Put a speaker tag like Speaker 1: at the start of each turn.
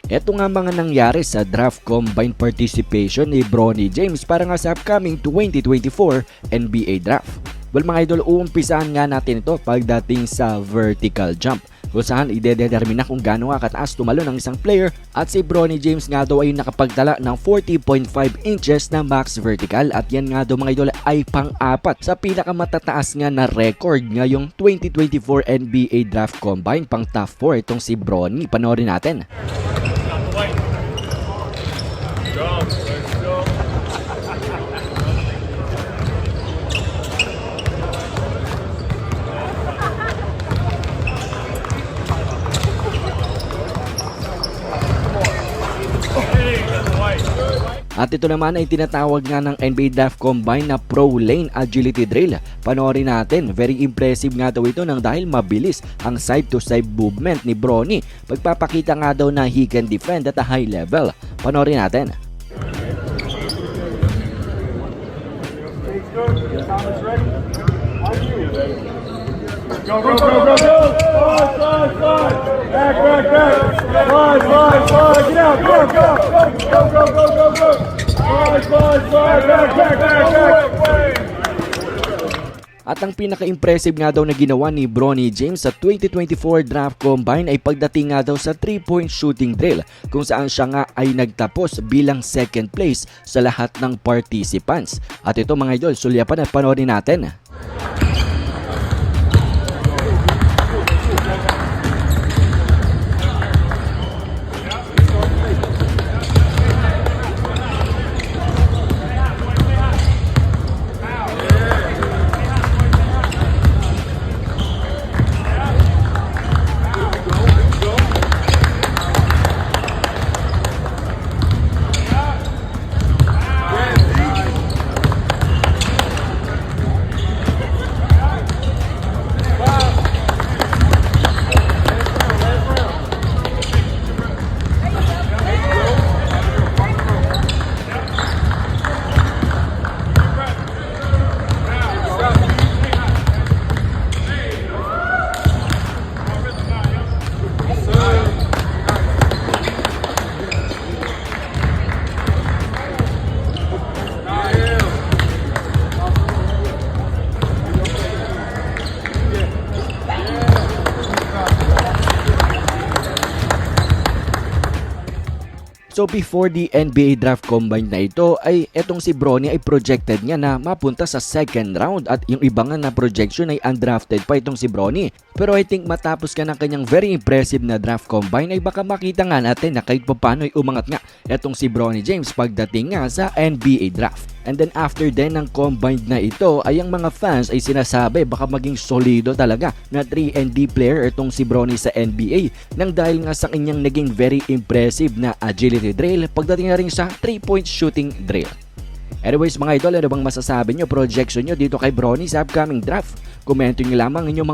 Speaker 1: Ito nga mga nangyari sa draft combine participation ni Bronny James para nga sa upcoming 2024 NBA draft. Well mga idol, uumpisahan nga natin ito pagdating sa vertical jump, kung saan idedetermina kung gaano nga kataas tumalo ng isang player, at si Bronny James nga daw ay nakapagtala ng 40.5 inches na max vertical, at yan nga daw mga idol ay pang-apat sa pinakamatataas nga na record ngayong 2024 NBA draft combine. Pang top 4 itong si Bronny. Panoorin natin.
Speaker 2: Let's go.
Speaker 1: At ito naman ay tinatawag nga ng NBA Draft Combine na Pro Lane Agility Drill. Panoorin natin, very impressive nga daw ito nang dahil mabilis ang side-to-side movement ni Bronny. Pagpapakita nga daw na he can defend at a high level. Panoorin natin.
Speaker 2: Go, go, go, go, go! Slide! Back! Slide! Get out! Go! Slide! Back!
Speaker 1: At ang pinaka-impressive nga daw na ginawa ni Bronny James sa 2024 Draft Combine ay pagdating nga daw sa 3-point shooting drill, kung saan siya nga ay nagtapos bilang second place sa lahat ng participants. At ito mga idol, sulyapan at panoorin natin. So before the NBA Draft Combine na ito ay etong si Bronny ay projected niya na mapunta sa second round, at yung iba nga na projection ay undrafted pa itong si Bronny. Pero I think matapos ka ng kanyang very impressive na draft combine ay baka makita nga natin na kahit paano ay umangat nga etong si Bronny James pagdating nga sa NBA Draft. And then after din ng combine na ito ay ang mga fans ay sinasabi baka maging solido talaga na 3-and-D player itong si Bronny sa NBA, nang dahil nga sa kanyang naging very impressive na agility drill pagdating na rin sa 3-point shooting drill. Anyways mga idol, ano bang masasabi nyo, projection nyo dito kay Bronny sa upcoming draft? Komento nyo lamang inyong